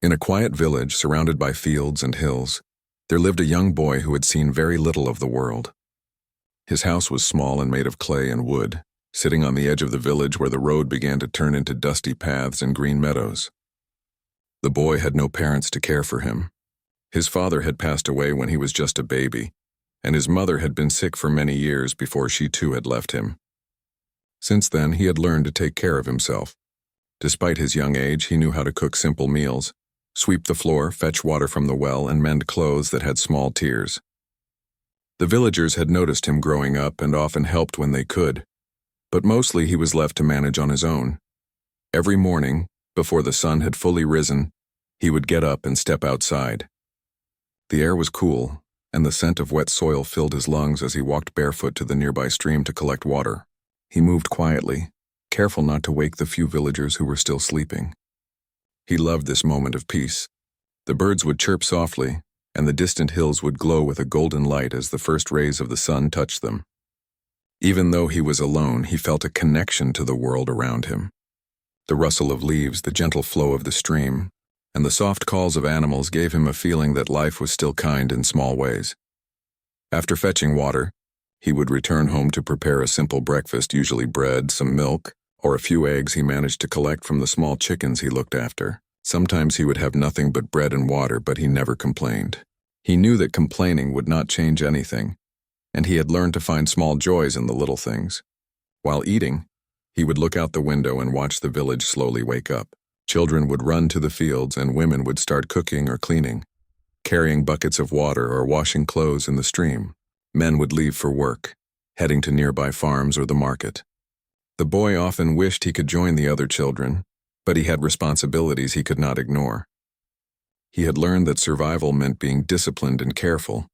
In a quiet village surrounded by fields and hills, there lived a young boy who had seen very little of the world. His house was small and made of clay and wood, sitting on the edge of the village where the road began to turn into dusty paths and green meadows. The boy had no parents to care for him. His father had passed away when he was just a baby, and his mother had been sick for many years before she too had left him. Since then, he had learned to take care of himself. Despite his young age, he knew how to cook simple meals, sweep the floor, fetch water from the well, and mend clothes that had small tears. The villagers had noticed him growing up and often helped when they could, but mostly he was left to manage on his own. Every morning, before the sun had fully risen, he would get up and step outside. The air was cool, and the scent of wet soil filled his lungs as he walked barefoot to the nearby stream to collect water. He moved quietly, careful not to wake the few villagers who were still sleeping. He loved this moment of peace. The birds would chirp softly, and the distant hills would glow with a golden light as the first rays of the sun touched them. Even though he was alone, he felt a connection to the world around him. The rustle of leaves, the gentle flow of the stream, and the soft calls of animals gave him a feeling that life was still kind in small ways. After fetching water, he would return home to prepare a simple breakfast, usually bread, some milk, or a few eggs he managed to collect from the small chickens he looked after. Sometimes he would have nothing but bread and water, but he never complained. He knew that complaining would not change anything, and he had learned to find small joys in the little things. While eating, he would look out the window and watch the village slowly wake up. Children would run to the fields, and women would start cooking or cleaning, carrying buckets of water or washing clothes in the stream. Men would leave for work, heading to nearby farms or the market. The boy often wished he could join the other children, but he had responsibilities he could not ignore. He had learned that survival meant being disciplined and careful.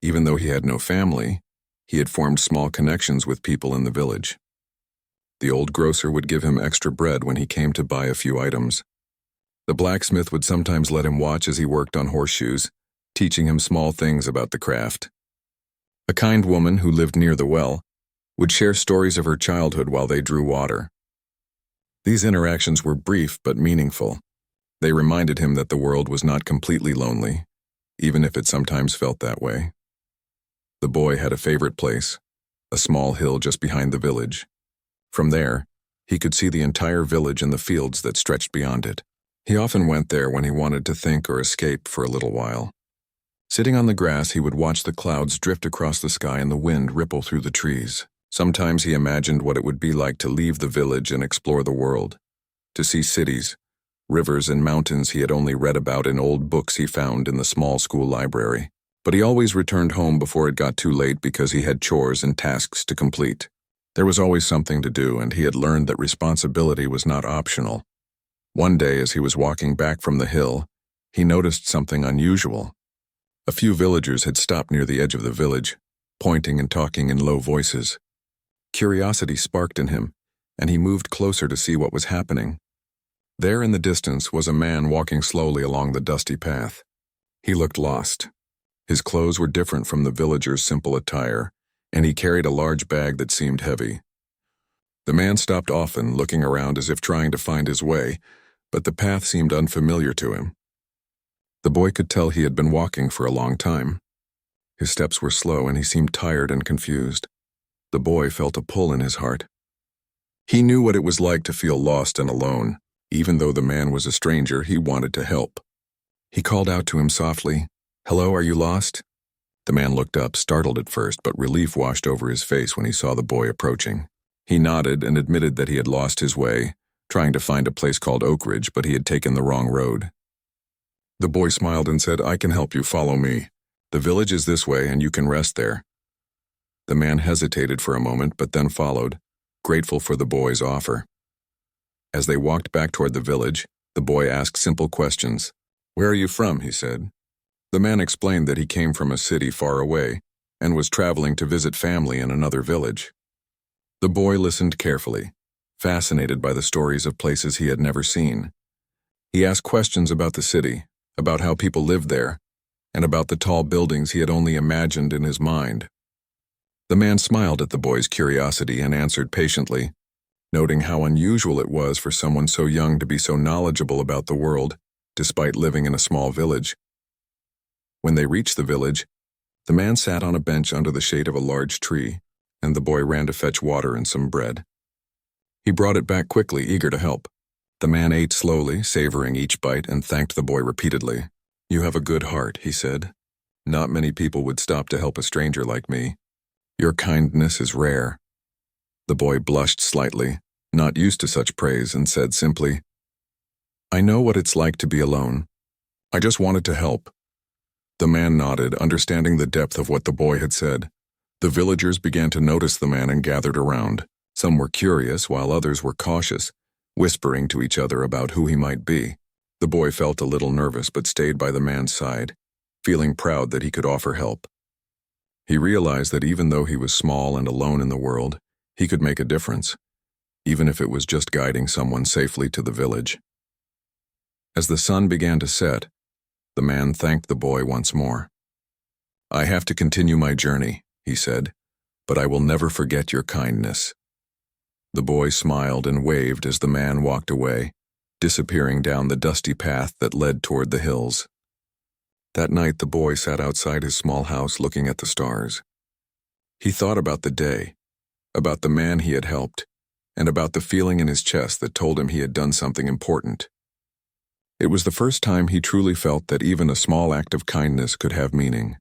Even though he had no family, he had formed small connections with people in the village. The old grocer would give him extra bread when he came to buy a few items. The blacksmith would sometimes let him watch as he worked on horseshoes, teaching him small things about the craft. A kind woman who lived near the well would share stories of her childhood while they drew water. These interactions were brief but meaningful. They reminded him that the world was not completely lonely, even if it sometimes felt that way. The boy had a favorite place, a small hill just behind the village. From there, he could see the entire village and the fields that stretched beyond it. He often went there when he wanted to think or escape for a little while. Sitting on the grass, he would watch the clouds drift across the sky and the wind ripple through the trees. Sometimes he imagined what it would be like to leave the village and explore the world, to see cities, rivers, and mountains he had only read about in old books he found in the small school library. But he always returned home before it got too late because he had chores and tasks to complete. There was always something to do, and he had learned that responsibility was not optional. One day, as he was walking back from the hill, he noticed something unusual. A few villagers had stopped near the edge of the village, pointing and talking in low voices. Curiosity sparked in him, and he moved closer to see what was happening. There in the distance was a man walking slowly along the dusty path. He looked lost. His clothes were different from the villagers' simple attire, and he carried a large bag that seemed heavy. The man stopped often, looking around as if trying to find his way, but the path seemed unfamiliar to him. The boy could tell he had been walking for a long time. His steps were slow, and he seemed tired and confused. The boy felt a pull in his heart. He knew what it was like to feel lost and alone. Even though the man was a stranger, he wanted to help. He called out to him softly, "Hello, are you lost?" The man looked up, startled at first, but relief washed over his face when he saw the boy approaching. He nodded and admitted that he had lost his way, trying to find a place called Oak Ridge, but he had taken the wrong road. The boy smiled and said, "I can help you, follow me. The village is this way and you can rest there." The man hesitated for a moment, but then followed, grateful for the boy's offer. As they walked back toward the village, the boy asked simple questions. "Where are you from?" he said. The man explained that he came from a city far away and was traveling to visit family in another village. The boy listened carefully, fascinated by the stories of places he had never seen. He asked questions about the city, about how people lived there, and about the tall buildings he had only imagined in his mind. The man smiled at the boy's curiosity and answered patiently, noting how unusual it was for someone so young to be so knowledgeable about the world despite living in a small village. When they reached the village, the man sat on a bench under the shade of a large tree, and the boy ran to fetch water and some bread. He brought it back quickly, eager to help. The man ate slowly, savoring each bite, and thanked the boy repeatedly. "You have a good heart," he said. "Not many people would stop to help a stranger like me. Your kindness is rare." The boy blushed slightly, not used to such praise, and said simply, "I know what it's like to be alone. I just wanted to help." The man nodded, understanding the depth of what the boy had said. The villagers began to notice the man and gathered around. Some were curious, while others were cautious, whispering to each other about who he might be. The boy felt a little nervous but stayed by the man's side, feeling proud that he could offer help. He realized that even though he was small and alone in the world, he could make a difference, even if it was just guiding someone safely to the village. As the sun began to set, the man thanked the boy once more. "I have to continue my journey," he said, "but I will never forget your kindness." The boy smiled and waved as the man walked away, disappearing down the dusty path that led toward the hills. That night, the boy sat outside his small house looking at the stars. He thought about the day, about the man he had helped, and about the feeling in his chest that told him he had done something important. It was the first time he truly felt that even a small act of kindness could have meaning.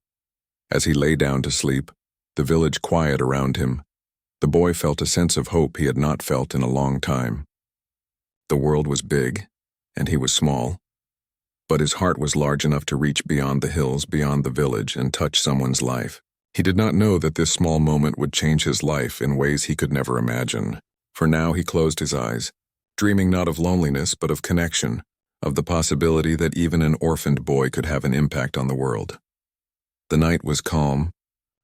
As he lay down to sleep, the village quiet around him, the boy felt a sense of hope he had not felt in a long time. The world was big, and he was small, but his heart was large enough to reach beyond the hills, beyond the village, and touch someone's life. He did not know that this small moment would change his life in ways he could never imagine. For now he closed his eyes, dreaming not of loneliness but of connection, of the possibility that even an orphaned boy could have an impact on the world. The night was calm,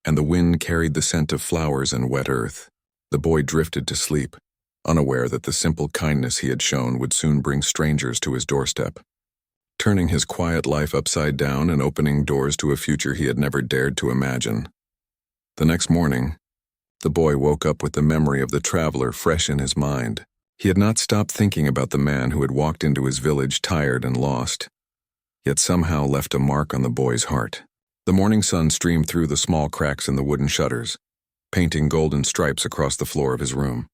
and the wind carried the scent of flowers and wet earth. The boy drifted to sleep, unaware that the simple kindness he had shown would soon bring strangers to his doorstep, turning his quiet life upside down and opening doors to a future he had never dared to imagine. The next morning, the boy woke up with the memory of the traveler fresh in his mind. He had not stopped thinking about the man who had walked into his village tired and lost, yet somehow left a mark on the boy's heart. The morning sun streamed through the small cracks in the wooden shutters, painting golden stripes across the floor of his room.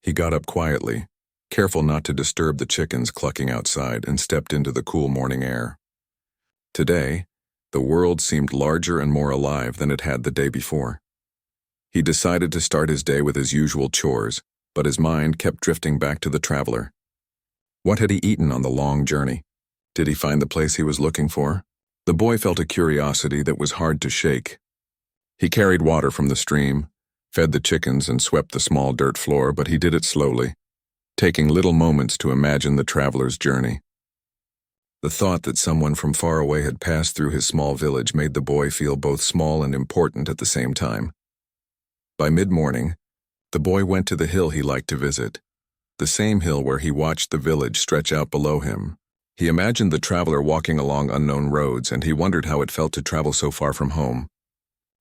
He got up quietly, careful not to disturb the chickens clucking outside, and stepped into the cool morning air. Today, the world seemed larger and more alive than it had the day before. He decided to start his day with his usual chores, but his mind kept drifting back to the traveler. What had he eaten on the long journey? Did he find the place he was looking for? The boy felt a curiosity that was hard to shake. He carried water from the stream, fed the chickens, and swept the small dirt floor, but he did it slowly, taking little moments to imagine the traveler's journey. The thought that someone from far away had passed through his small village made the boy feel both small and important at the same time. By mid-morning, the boy went to the hill he liked to visit, the same hill where he watched the village stretch out below him. He imagined the traveler walking along unknown roads, and he wondered how it felt to travel so far from home.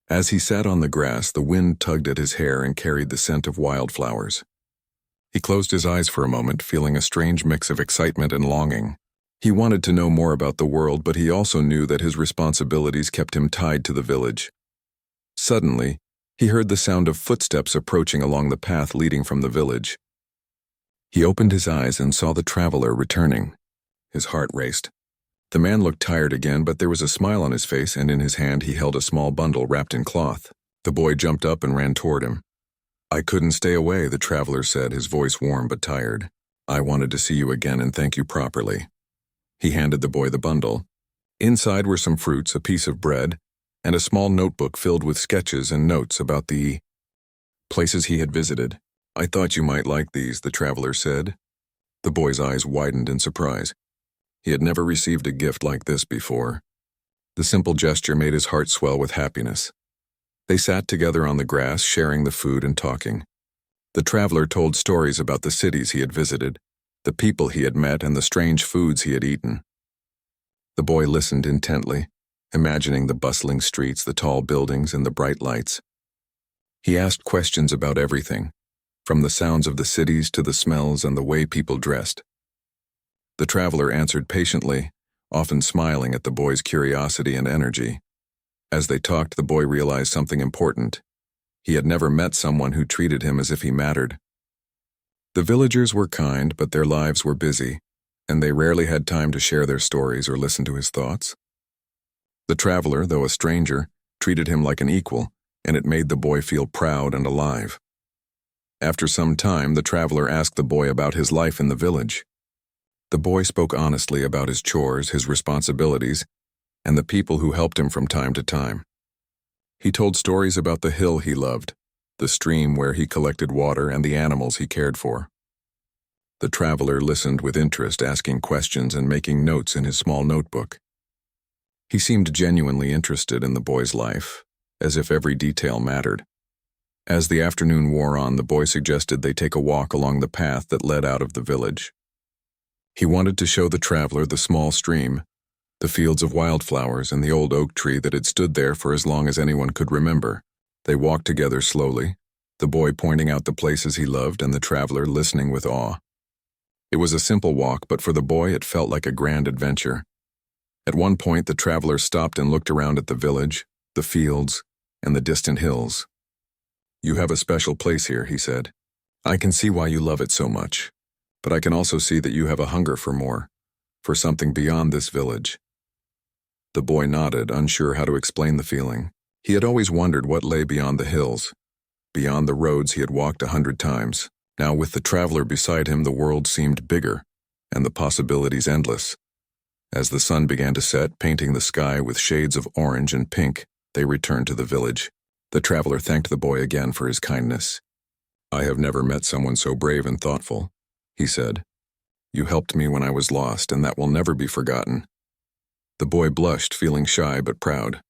As he sat on the grass, the wind tugged at his hair and carried the scent of wildflowers. He closed his eyes for a moment, feeling a strange mix of excitement and longing. He wanted to know more about the world, but he also knew that his responsibilities kept him tied to the village. Suddenly, he heard the sound of footsteps approaching along the path leading from the village. He opened his eyes and saw the traveler returning. His heart raced. The man looked tired again, but there was a smile on his face, and in his hand he held a small bundle wrapped in cloth. The boy jumped up and ran toward him. "I couldn't stay away," the traveler said, his voice warm but tired. "I wanted to see you again and thank you properly." He handed the boy the bundle. Inside were some fruits, a piece of bread, and a small notebook filled with sketches and notes about the places he had visited. "I thought you might like these," the traveler said. The boy's eyes widened in surprise. He had never received a gift like this before. The simple gesture made his heart swell with happiness. They sat together on the grass, sharing the food and talking. The traveler told stories about the cities he had visited, the people he had met, and the strange foods he had eaten. The boy listened intently, imagining the bustling streets, the tall buildings, and the bright lights. He asked questions about everything, from the sounds of the cities to the smells and the way people dressed. The traveler answered patiently, often smiling at the boy's curiosity and energy. As they talked, the boy realized something important. He had never met someone who treated him as if he mattered. The villagers were kind, but their lives were busy, and they rarely had time to share their stories or listen to his thoughts. The traveler, though a stranger, treated him like an equal, and it made the boy feel proud and alive. After some time, the traveler asked the boy about his life in the village. The boy spoke honestly about his chores, his responsibilities, and the people who helped him from time to time. He told stories about the hill he loved, the stream where he collected water, and the animals he cared for. The traveler listened with interest, asking questions and making notes in his small notebook. He seemed genuinely interested in the boy's life, as if every detail mattered. As the afternoon wore on, the boy suggested they take a walk along the path that led out of the village. He wanted to show the traveler the small stream, the fields of wildflowers, and the old oak tree that had stood there for as long as anyone could remember. They walked together slowly, the boy pointing out the places he loved and the traveler listening with awe. It was a simple walk, but for the boy it felt like a grand adventure. At one point, the traveler stopped and looked around at the village, the fields, and the distant hills. "You have a special place here," he said. "I can see why you love it so much, but I can also see that you have a hunger for more, for something beyond this village." The boy nodded, unsure how to explain the feeling. He had always wondered what lay beyond the hills, beyond the roads he had walked 100 times. Now, with the traveler beside him, the world seemed bigger, and the possibilities endless. As the sun began to set, painting the sky with shades of orange and pink, they returned to the village. The traveler thanked the boy again for his kindness. "I have never met someone so brave and thoughtful," he said. "You helped me when I was lost, and that will never be forgotten." The boy blushed, feeling shy but proud.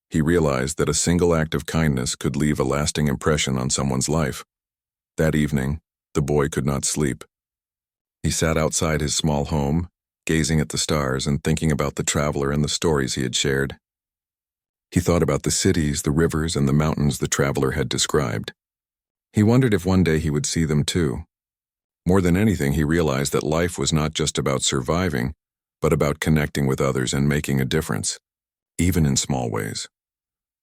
He realized that a single act of kindness could leave a lasting impression on someone's life. That evening, the boy could not sleep. He sat outside his small home, gazing at the stars and thinking about the traveler and the stories he had shared. He thought about the cities, the rivers, and the mountains the traveler had described. He wondered if one day he would see them too. More than anything, he realized that life was not just about surviving, but about connecting with others and making a difference, even in small ways.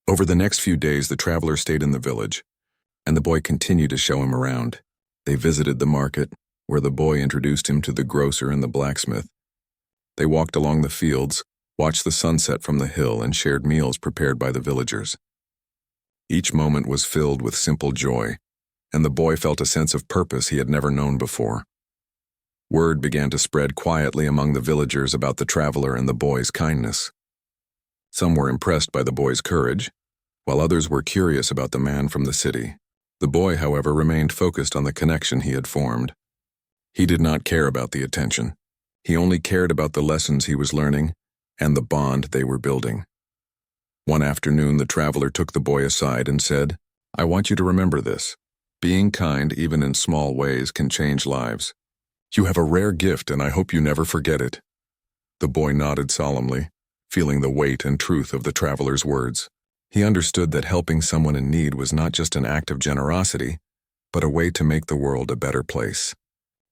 Over the next few days, the traveler stayed in the village, and the boy continued to show him around. They visited the market, where the boy introduced him to the grocer and the blacksmith. They walked along the fields, watched the sunset from the hill, and shared meals prepared by the villagers. Each moment was filled with simple joy, and the boy felt a sense of purpose he had never known before. Word began to spread quietly among the villagers about the traveler and the boy's kindness. Some were impressed by the boy's courage, while others were curious about the man from the city. The boy, however, remained focused on the connection he had formed. He did not care about the attention. He only cared about the lessons he was learning and the bond they were building. One afternoon, the traveler took the boy aside and said, "I want you to remember this. Being kind, even in small ways, can change lives. You have a rare gift, and I hope you never forget it." The boy nodded solemnly, feeling the weight and truth of the traveler's words. He understood that helping someone in need was not just an act of generosity, but a way to make the world a better place,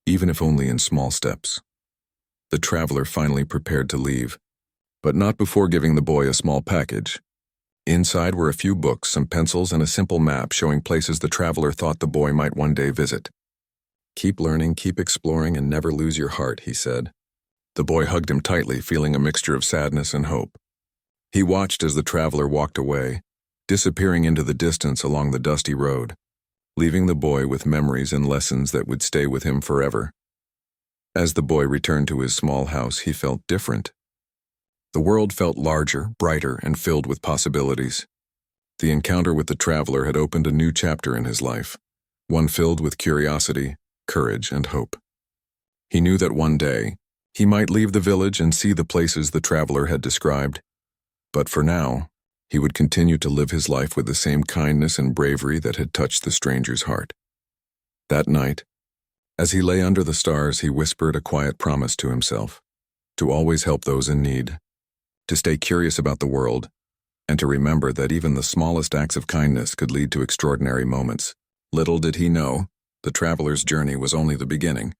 even if only in small steps. The traveler finally prepared to leave, but not before giving the boy a small package. Inside were a few books, some pencils, and a simple map showing places the traveler thought the boy might one day visit. "Keep learning, keep exploring, and never lose your heart," he said. The boy hugged him tightly, feeling a mixture of sadness and hope. He watched as the traveler walked away, disappearing into the distance along the dusty road, leaving the boy with memories and lessons that would stay with him forever. As the boy returned to his small house, he felt different. The world felt larger, brighter, and filled with possibilities. The encounter with the traveler had opened a new chapter in his life, one filled with curiosity, courage, and hope. He knew that one day, he might leave the village and see the places the traveler had described. But for now, he would continue to live his life with the same kindness and bravery that had touched the stranger's heart. That night, as he lay under the stars, he whispered a quiet promise to himself, to always help those in need, to stay curious about the world, and to remember that even the smallest acts of kindness could lead to extraordinary moments. Little did he know, the traveler's journey was only the beginning.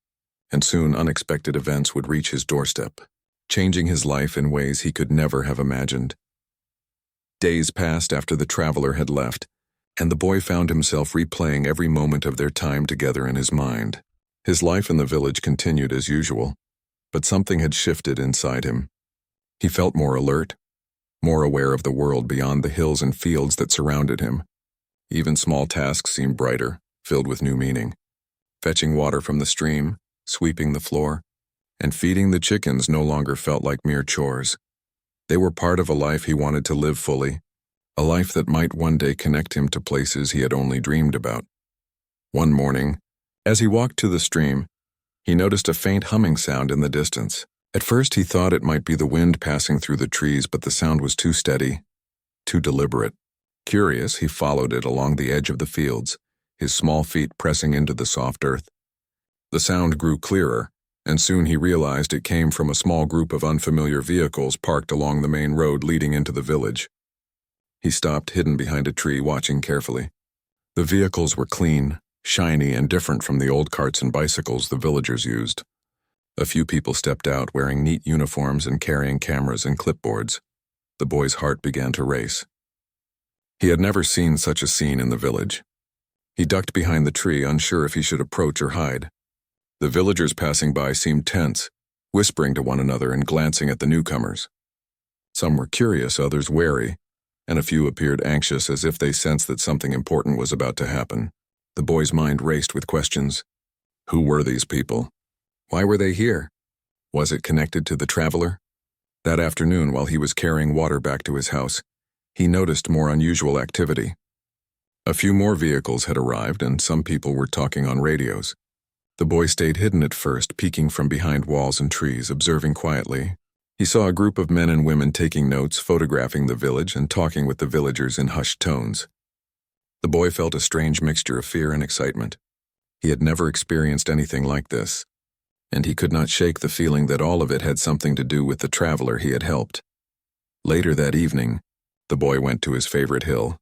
and soon unexpected events would reach his doorstep, changing his life in ways he could never have imagined. Days passed after the traveler had left, and the boy found himself replaying every moment of their time together in his mind. His life in the village continued as usual, but something had shifted inside him. He felt more alert, more aware of the world beyond the hills and fields that surrounded him. Even small tasks seemed brighter, filled with new meaning. Fetching water from the stream, sweeping the floor, and feeding the chickens no longer felt like mere chores. They were part of a life he wanted to live fully, a life that might one day connect him to places he had only dreamed about. One morning, as he walked to the stream, he noticed a faint humming sound in the distance. At first he thought it might be the wind passing through the trees, but the sound was too steady, too deliberate. Curious, he followed it along the edge of the fields, his small feet pressing into the soft earth. The sound grew clearer, and soon he realized it came from a small group of unfamiliar vehicles parked along the main road leading into the village. He stopped, hidden behind a tree, watching carefully. The vehicles were clean, shiny, and different from the old carts and bicycles the villagers used. A few people stepped out wearing neat uniforms and carrying cameras and clipboards. The boy's heart began to race. He had never seen such a scene in the village. He ducked behind the tree, unsure if he should approach or hide. The villagers passing by seemed tense, whispering to one another and glancing at the newcomers. Some were curious, others wary, and a few appeared anxious as if they sensed that something important was about to happen. The boy's mind raced with questions. Who were these people? Why were they here? Was it connected to the traveler? That afternoon, while he was carrying water back to his house, he noticed more unusual activity. A few more vehicles had arrived, and some people were talking on radios. The boy stayed hidden at first, peeking from behind walls and trees, observing quietly. He saw a group of men and women taking notes, photographing the village, and talking with the villagers in hushed tones. The boy felt a strange mixture of fear and excitement. He had never experienced anything like this, and he could not shake the feeling that all of it had something to do with the traveler he had helped. Later that evening, the boy went to his favorite hill,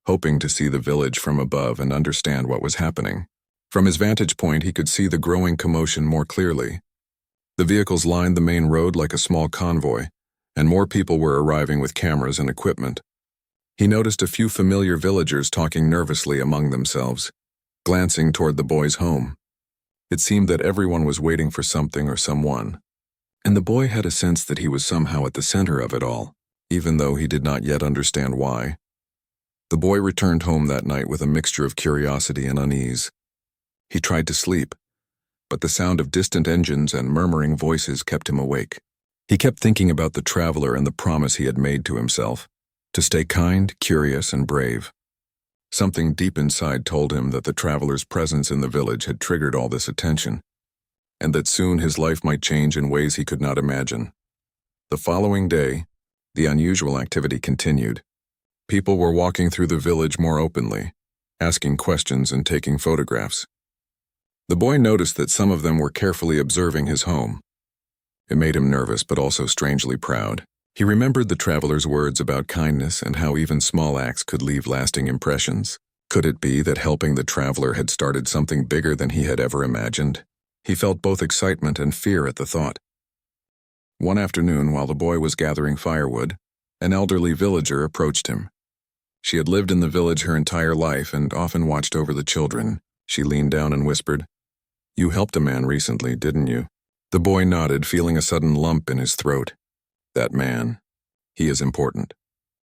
hoping to see the village from above and understand what was happening. From his vantage point, he could see the growing commotion more clearly. The vehicles lined the main road like a small convoy, and more people were arriving with cameras and equipment. He noticed a few familiar villagers talking nervously among themselves, glancing toward the boy's home. It seemed that everyone was waiting for something or someone, and the boy had a sense that he was somehow at the center of it all, even though he did not yet understand why. The boy returned home that night with a mixture of curiosity and unease. He tried to sleep, but the sound of distant engines and murmuring voices kept him awake. He kept thinking about the traveler and the promise he had made to himself, to stay kind, curious, and brave. Something deep inside told him that the traveler's presence in the village had triggered all this attention, and that soon his life might change in ways he could not imagine. The following day, the unusual activity continued. People were walking through the village more openly, asking questions and taking photographs. The boy noticed that some of them were carefully observing his home. It made him nervous, but also strangely proud. He remembered the traveler's words about kindness and how even small acts could leave lasting impressions. Could it be that helping the traveler had started something bigger than he had ever imagined? He felt both excitement and fear at the thought. One afternoon, while the boy was gathering firewood, an elderly villager approached him. She had lived in the village her entire life and often watched over the children. She leaned down and whispered, "You helped a man recently, didn't you?" The boy nodded, feeling a sudden lump in his throat. That man. He is important.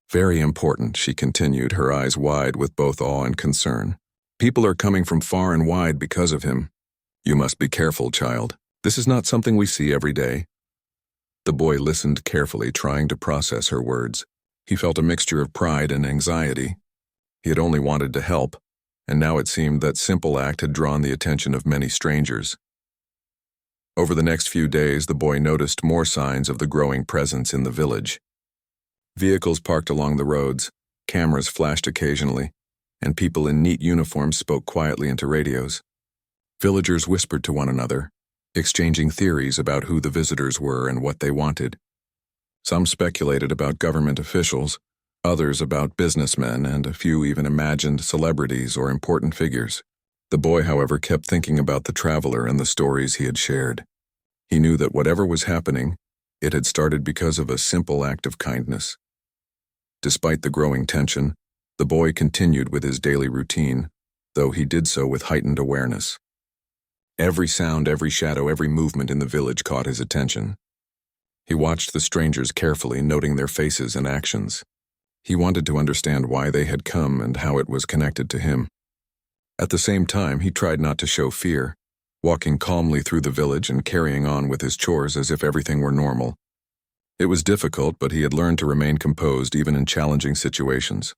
Very important, she continued, her eyes wide with both awe and concern. People are coming from far and wide because of him. You must be careful, child. This is not something we see every day. The boy listened carefully, trying to process her words. He felt a mixture of pride and anxiety. He had only wanted to help, and now it seemed that simple act had drawn the attention of many strangers. Over the next few days, the boy noticed more signs of the growing presence in the village. Vehicles parked along the roads, cameras flashed occasionally, and people in neat uniforms spoke quietly into radios. Villagers whispered to one another, exchanging theories about who the visitors were and what they wanted. Some speculated about government officials, others about businessmen, and a few even imagined celebrities or important figures. The boy, however, kept thinking about the traveler and the stories he had shared. He knew that whatever was happening, it had started because of a simple act of kindness. Despite the growing tension, the boy continued with his daily routine, though he did so with heightened awareness. Every sound, every shadow, every movement in the village caught his attention. He watched the strangers carefully, noting their faces and actions. He wanted to understand why they had come and how it was connected to him. At the same time, he tried not to show fear, walking calmly through the village and carrying on with his chores as if everything were normal. It was difficult, but he had learned to remain composed even in challenging situations.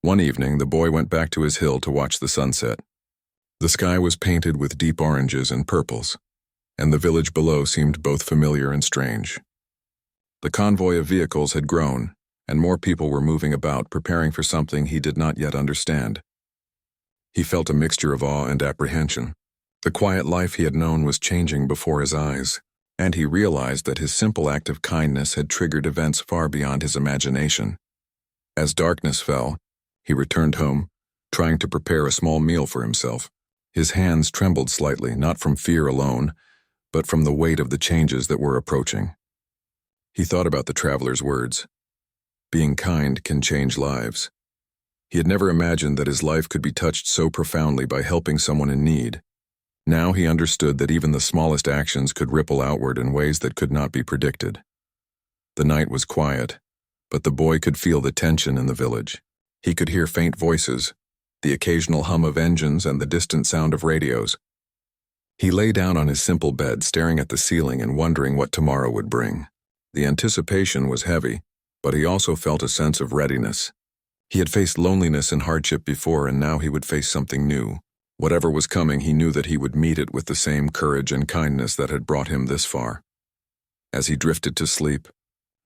One evening, the boy went back to his hill to watch the sunset. The sky was painted with deep oranges and purples, and the village below seemed both familiar and strange. The convoy of vehicles had grown, and more people were moving about, preparing for something he did not yet understand. He felt a mixture of awe and apprehension. The quiet life he had known was changing before his eyes, and he realized that his simple act of kindness had triggered events far beyond his imagination. As darkness fell, he returned home, trying to prepare a small meal for himself. His hands trembled slightly, not from fear alone, but from the weight of the changes that were approaching. He thought about the traveler's words. Being kind can change lives. He had never imagined that his life could be touched so profoundly by helping someone in need. Now he understood that even the smallest actions could ripple outward in ways that could not be predicted. The night was quiet, but the boy could feel the tension in the village. He could hear faint voices, the occasional hum of engines and the distant sound of radios. He lay down on his simple bed, staring at the ceiling and wondering what tomorrow would bring. The anticipation was heavy, but he also felt a sense of readiness. He had faced loneliness and hardship before, and now he would face something new. Whatever was coming, he knew that he would meet it with the same courage and kindness that had brought him this far. As he drifted to sleep,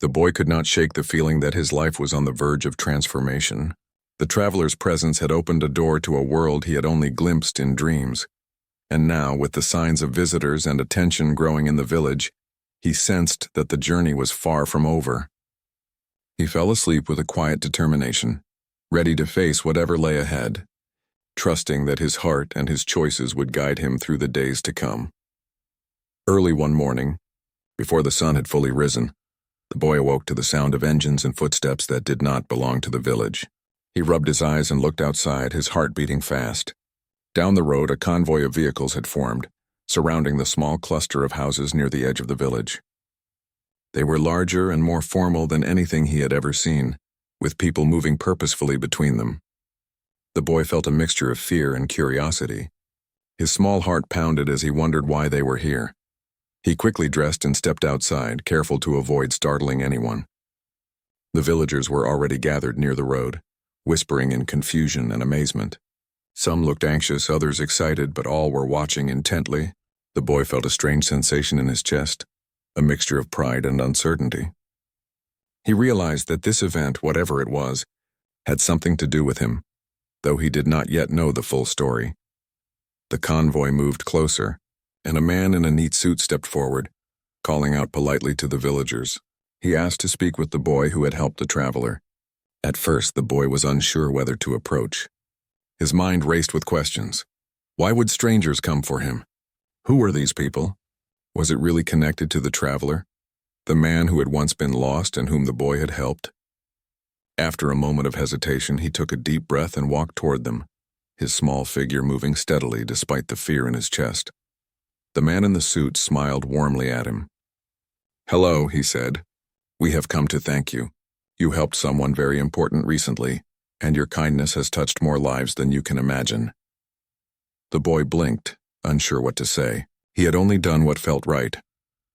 the boy could not shake the feeling that his life was on the verge of transformation. The traveler's presence had opened a door to a world he had only glimpsed in dreams. And now, with the signs of visitors and attention growing in the village, he sensed that the journey was far from over. He fell asleep with a quiet determination, ready to face whatever lay ahead, trusting that his heart and his choices would guide him through the days to come. Early one morning, before the sun had fully risen, the boy awoke to the sound of engines and footsteps that did not belong to the village. He rubbed his eyes and looked outside, his heart beating fast. Down the road, a convoy of vehicles had formed, surrounding the small cluster of houses near the edge of the village. They were larger and more formal than anything he had ever seen, with people moving purposefully between them. The boy felt a mixture of fear and curiosity. His small heart pounded as he wondered why they were here. He quickly dressed and stepped outside, careful to avoid startling anyone. The villagers were already gathered near the road, whispering in confusion and amazement. Some looked anxious, others excited, but all were watching intently. The boy felt a strange sensation in his chest, a mixture of pride and uncertainty. He realized that this event, whatever it was, had something to do with him, though he did not yet know the full story. The convoy moved closer, and a man in a neat suit stepped forward, calling out politely to the villagers. He asked to speak with the boy who had helped the traveler. At first, the boy was unsure whether to approach. His mind raced with questions. Why would strangers come for him? Who were these people? Was it really connected to the traveler, the man who had once been lost and whom the boy had helped? After a moment of hesitation, he took a deep breath and walked toward them, his small figure moving steadily despite the fear in his chest. The man in the suit smiled warmly at him. "Hello," he said. "We have come to thank you. You helped someone very important recently, and your kindness has touched more lives than you can imagine." The boy blinked, unsure what to say. He had only done what felt right,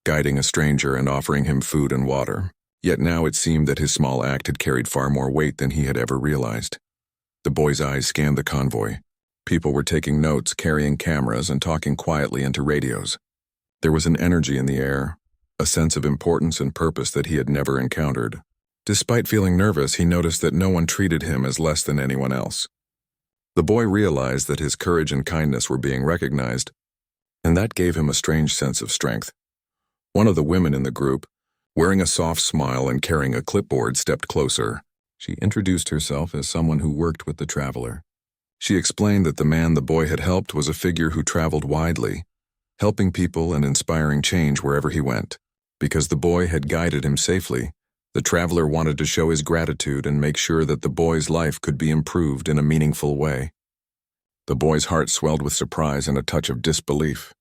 guiding a stranger and offering him food and water. Yet now it seemed that his small act had carried far more weight than he had ever realized. The boy's eyes scanned the convoy. People were taking notes, carrying cameras, and talking quietly into radios. There was an energy in the air, a sense of importance and purpose that he had never encountered. Despite feeling nervous, he noticed that no one treated him as less than anyone else. The boy realized that his courage and kindness were being recognized, and that gave him a strange sense of strength. One of the women in the group, wearing a soft smile and carrying a clipboard, stepped closer. She introduced herself as someone who worked with the traveler. She explained that the man the boy had helped was a figure who traveled widely, helping people and inspiring change wherever he went. Because the boy had guided him safely, the traveler wanted to show his gratitude and make sure that the boy's life could be improved in a meaningful way. The boy's heart swelled with surprise and a touch of disbelief.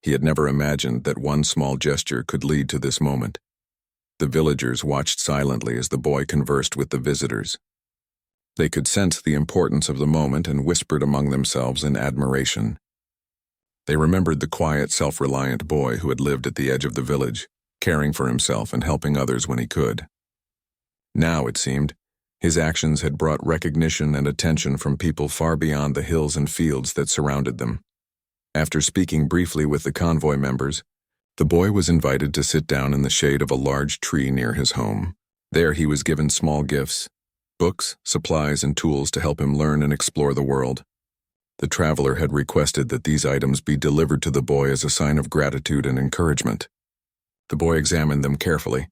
He had never imagined that one small gesture could lead to this moment. The villagers watched silently as the boy conversed with the visitors. They could sense the importance of the moment and whispered among themselves in admiration. They remembered the quiet, self-reliant boy who had lived at the edge of the village, caring for himself and helping others when he could. Now, it seemed, his actions had brought recognition and attention from people far beyond the hills and fields that surrounded them. After speaking briefly with the convoy members, the boy was invited to sit down in the shade of a large tree near his home. There he was given small gifts, books, supplies, and tools to help him learn and explore the world. The traveler had requested that these items be delivered to the boy as a sign of gratitude and encouragement. The boy examined them carefully,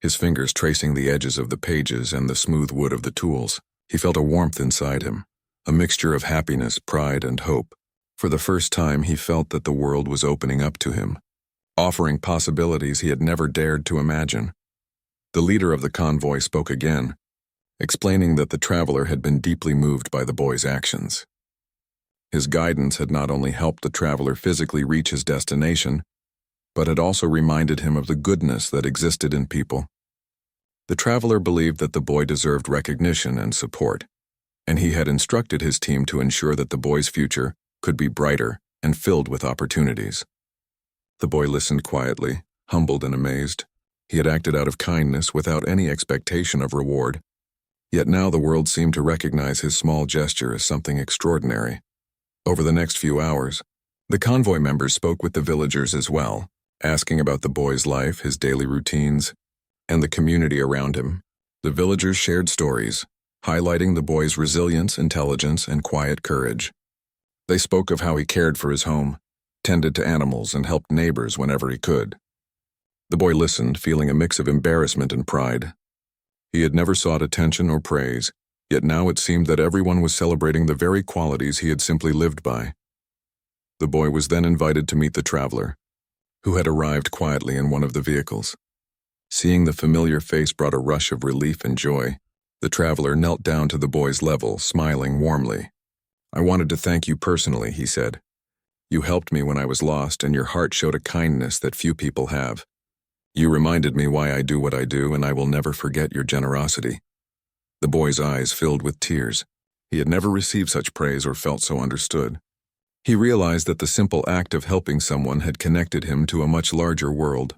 his fingers tracing the edges of the pages and the smooth wood of the tools. He felt a warmth inside him, a mixture of happiness, pride, and hope. For the first time, he felt that the world was opening up to him, offering possibilities he had never dared to imagine. The leader of the convoy spoke again, explaining that the traveler had been deeply moved by the boy's actions. His guidance had not only helped the traveler physically reach his destination, but had also reminded him of the goodness that existed in people. The traveler believed that the boy deserved recognition and support, and he had instructed his team to ensure that the boy's future could be brighter and filled with opportunities. The boy listened quietly, humbled and amazed. He had acted out of kindness without any expectation of reward, yet now the world seemed to recognize his small gesture as something extraordinary. Over the next few hours, the convoy members spoke with the villagers as well, asking about the boy's life, his daily routines, and the community around him. The villagers shared stories, highlighting the boy's resilience, intelligence, and quiet courage. They spoke of how he cared for his home, tended to animals, and helped neighbors whenever he could. The boy listened, feeling a mix of embarrassment and pride. He had never sought attention or praise, yet now it seemed that everyone was celebrating the very qualities he had simply lived by. The boy was then invited to meet the traveler, who had arrived quietly in one of the vehicles. Seeing the familiar face brought a rush of relief and joy. The traveler knelt down to the boy's level, smiling warmly. "I wanted to thank you personally," he said. "You helped me when I was lost, and your heart showed a kindness that few people have. You reminded me why I do what I do, and I will never forget your generosity." The boy's eyes filled with tears. He had never received such praise or felt so understood. He realized that the simple act of helping someone had connected him to a much larger world.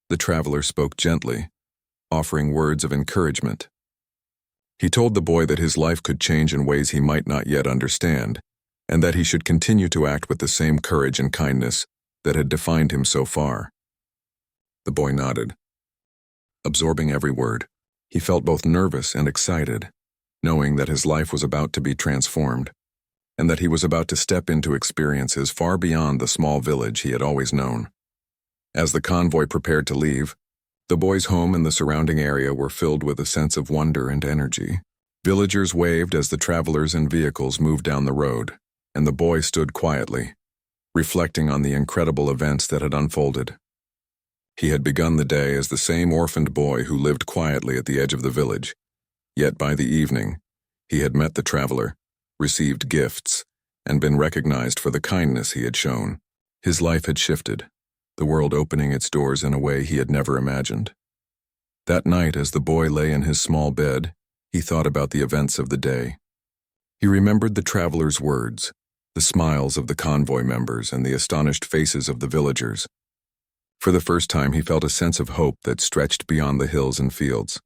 The traveler spoke gently, offering words of encouragement. He told the boy that his life could change in ways he might not yet understand, and that he should continue to act with the same courage and kindness that had defined him so far. The boy nodded, absorbing every word. He felt both nervous and excited, knowing that his life was about to be transformed, and that he was about to step into experiences far beyond the small village he had always known. As the convoy prepared to leave, the boy's home and the surrounding area were filled with a sense of wonder and energy. Villagers waved as the travelers and vehicles moved down the road, and the boy stood quietly, reflecting on the incredible events that had unfolded. He had begun the day as the same orphaned boy who lived quietly at the edge of the village, yet by the evening, he had met the traveler, received gifts, and been recognized for the kindness he had shown. His life had shifted, the world opening its doors in a way he had never imagined. That night, as the boy lay in his small bed, he thought about the events of the day. He remembered the traveler's words, the smiles of the convoy members, and the astonished faces of the villagers. For the first time, he felt a sense of hope that stretched beyond the hills and fields,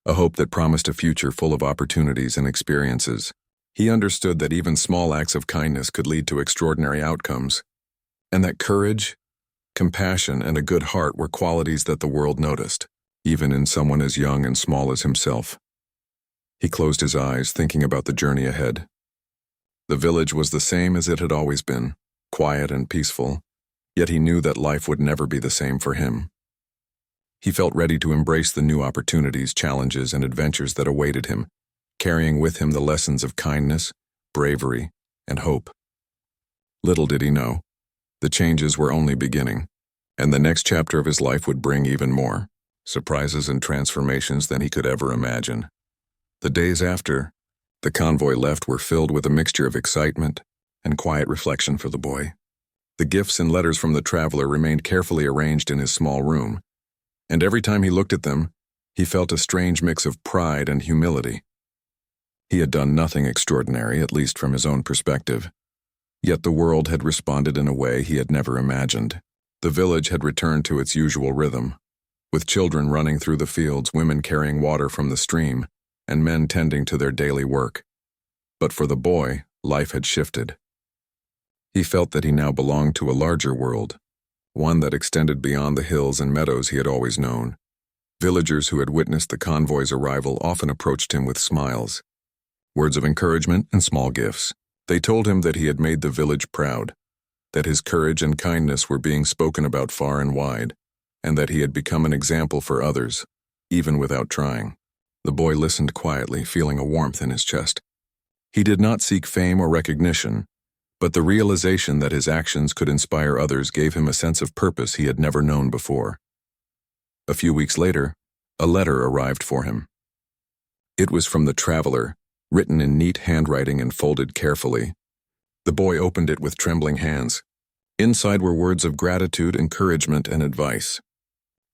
a hope that promised a future full of opportunities and experiences. He understood that even small acts of kindness could lead to extraordinary outcomes, and that courage, compassion, and a good heart were qualities that the world noticed, even in someone as young and small as himself. He closed his eyes, thinking about the journey ahead. The village was the same as it had always been, quiet and peaceful, yet he knew that life would never be the same for him. He felt ready to embrace the new opportunities, challenges, and adventures that awaited him, carrying with him the lessons of kindness, bravery, and hope. Little did he know, the changes were only beginning, and the next chapter of his life would bring even more surprises and transformations than he could ever imagine. The days after the convoy left were filled with a mixture of excitement and quiet reflection for the boy. The gifts and letters from the traveler remained carefully arranged in his small room, and every time he looked at them, he felt a strange mix of pride and humility. He had done nothing extraordinary, at least from his own perspective. Yet the world had responded in a way he had never imagined. The village had returned to its usual rhythm, with children running through the fields, women carrying water from the stream, and men tending to their daily work. But for the boy, life had shifted. He felt that he now belonged to a larger world, one that extended beyond the hills and meadows he had always known. Villagers who had witnessed the convoy's arrival often approached him with smiles, words of encouragement, and small gifts. They told him that he had made the village proud, that his courage and kindness were being spoken about far and wide, and that he had become an example for others, even without trying. The boy listened quietly, feeling a warmth in his chest. He did not seek fame or recognition, but the realization that his actions could inspire others gave him a sense of purpose he had never known before. A few weeks later, a letter arrived for him. It was from the traveler, written in neat handwriting and folded carefully. The boy opened it with trembling hands. Inside were words of gratitude, encouragement, and advice.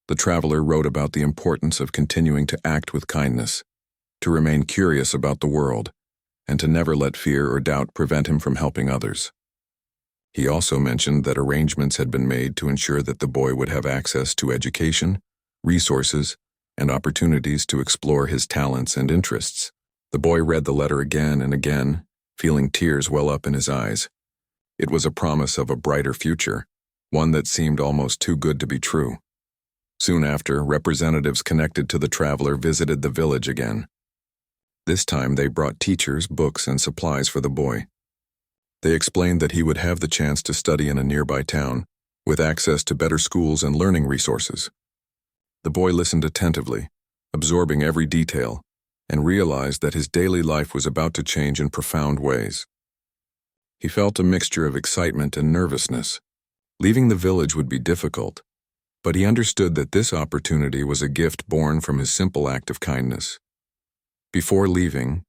The traveler wrote about the importance of continuing to act with kindness, to remain curious about the world, and to never let fear or doubt prevent him from helping others. He also mentioned that arrangements had been made to ensure that the boy would have access to education, resources, and opportunities to explore his talents and interests. The boy read the letter again and again, feeling tears well up in his eyes. It was a promise of a brighter future, one that seemed almost too good to be true. Soon after, representatives connected to the traveler visited the village again. This time they brought teachers, books, and supplies for the boy. They explained that he would have the chance to study in a nearby town, with access to better schools and learning resources. The boy listened attentively, absorbing every detail, and realized that his daily life was about to change in profound ways. He felt a mixture of excitement and nervousness. Leaving the village would be difficult, but he understood that this opportunity was a gift born from his simple act of kindness. Before leaving,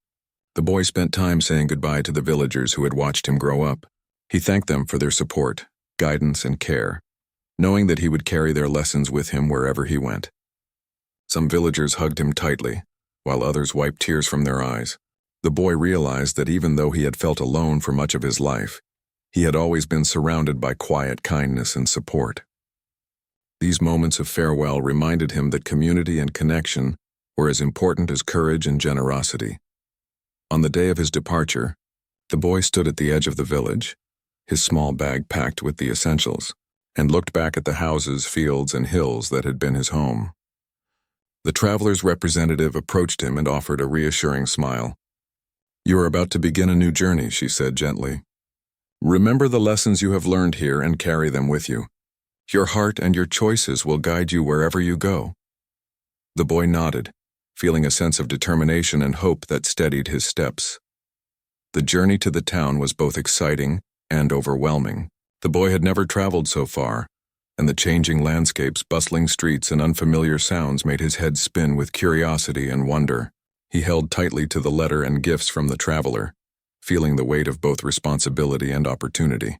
the boy spent time saying goodbye to the villagers who had watched him grow up. He thanked them for their support, guidance, and care, knowing that he would carry their lessons with him wherever he went. Some villagers hugged him tightly, while others wiped tears from their eyes. The boy realized that even though he had felt alone for much of his life, he had always been surrounded by quiet kindness and support. These moments of farewell reminded him that community and connection were as important as courage and generosity. On the day of his departure, the boy stood at the edge of the village, his small bag packed with the essentials, and looked back at the houses, fields, and hills that had been his home. The traveler's representative approached him and offered a reassuring smile. "You are about to begin a new journey," she said gently. "Remember the lessons you have learned here and carry them with you. Your heart and your choices will guide you wherever you go." The boy nodded, feeling a sense of determination and hope that steadied his steps. The journey to the town was both exciting and overwhelming. The boy had never traveled so far, and the changing landscapes, bustling streets, and unfamiliar sounds made his head spin with curiosity and wonder. He held tightly to the letter and gifts from the traveler, feeling the weight of both responsibility and opportunity.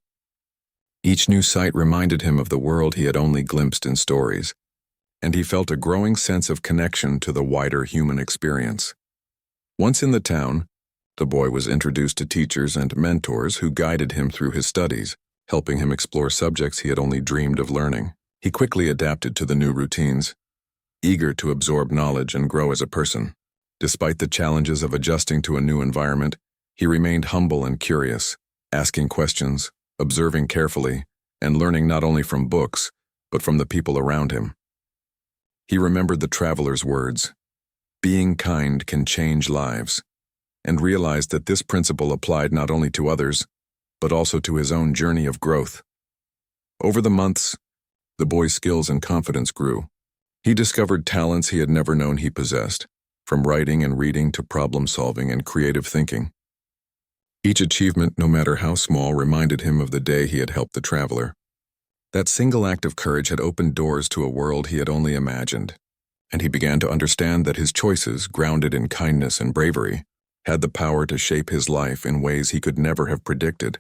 Each new sight reminded him of the world he had only glimpsed in stories, and he felt a growing sense of connection to the wider human experience. Once in the town, the boy was introduced to teachers and mentors who guided him through his studies, helping him explore subjects he had only dreamed of learning. He quickly adapted to the new routines, eager to absorb knowledge and grow as a person. Despite the challenges of adjusting to a new environment, he remained humble and curious, asking questions, observing carefully, and learning not only from books, but from the people around him. He remembered the traveler's words, "Being kind can change lives," and realized that this principle applied not only to others, but also to his own journey of growth. Over the months, the boy's skills and confidence grew. He discovered talents he had never known he possessed, from writing and reading to problem-solving and creative thinking. Each achievement, no matter how small, reminded him of the day he had helped the traveler. That single act of courage had opened doors to a world he had only imagined, and he began to understand that his choices, grounded in kindness and bravery, had the power to shape his life in ways he could never have predicted.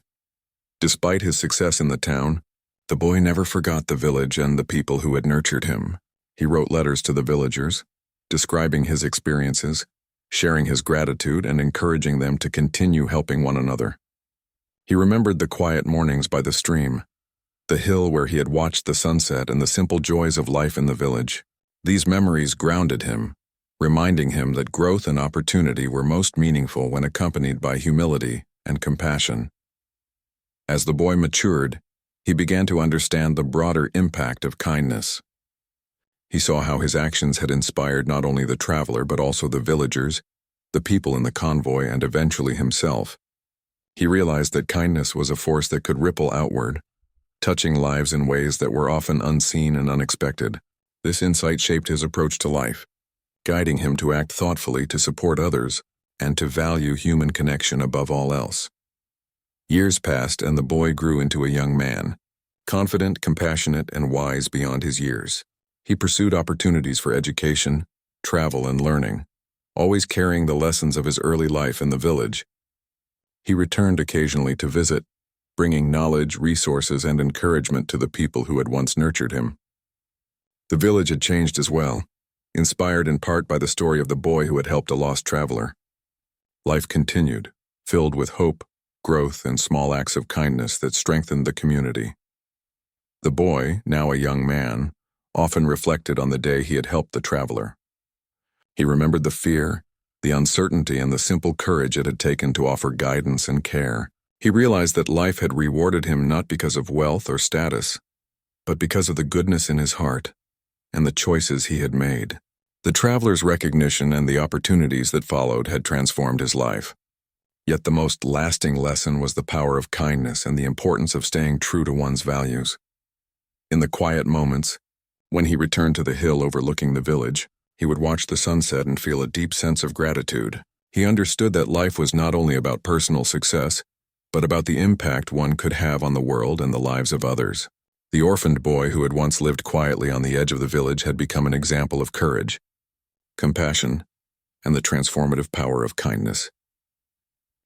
Despite his success in the town, the boy never forgot the village and the people who had nurtured him. He wrote letters to the villagers, describing his experiences, sharing his gratitude and encouraging them to continue helping one another. He remembered the quiet mornings by the stream, the hill where he had watched the sunset, and the simple joys of life in the village. These memories grounded him, reminding him that growth and opportunity were most meaningful when accompanied by humility and compassion. As the boy matured, he began to understand the broader impact of kindness. He saw how his actions had inspired not only the traveler but also the villagers, the people in the convoy, and eventually himself. He realized that kindness was a force that could ripple outward, touching lives in ways that were often unseen and unexpected. This insight shaped his approach to life, guiding him to act thoughtfully, to support others, and to value human connection above all else. Years passed, and the boy grew into a young man, confident, compassionate, and wise beyond his years. He pursued opportunities for education, travel, and learning, always carrying the lessons of his early life in the village. He returned occasionally to visit, bringing knowledge, resources, and encouragement to the people who had once nurtured him. The village had changed as well, inspired in part by the story of the boy who had helped a lost traveler. Life continued, filled with hope, growth, and small acts of kindness that strengthened the community. The boy, now a young man, often reflected on the day he had helped the traveler. He remembered the fear, the uncertainty, and the simple courage it had taken to offer guidance and care. He realized that life had rewarded him not because of wealth or status, but because of the goodness in his heart and the choices he had made. The traveler's recognition and the opportunities that followed had transformed his life. Yet the most lasting lesson was the power of kindness and the importance of staying true to one's values. In the quiet moments, when he returned to the hill overlooking the village, he would watch the sunset and feel a deep sense of gratitude. He understood that life was not only about personal success, but about the impact one could have on the world and the lives of others. The orphaned boy who had once lived quietly on the edge of the village had become an example of courage, compassion, and the transformative power of kindness.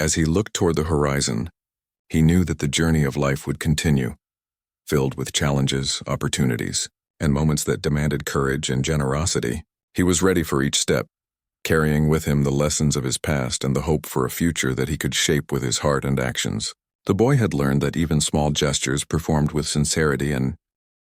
As he looked toward the horizon, he knew that the journey of life would continue, filled with challenges, opportunities, and moments that demanded courage and generosity. He was ready for each step, carrying with him the lessons of his past and the hope for a future that he could shape with his heart and actions. The boy had learned that even small gestures performed with sincerity and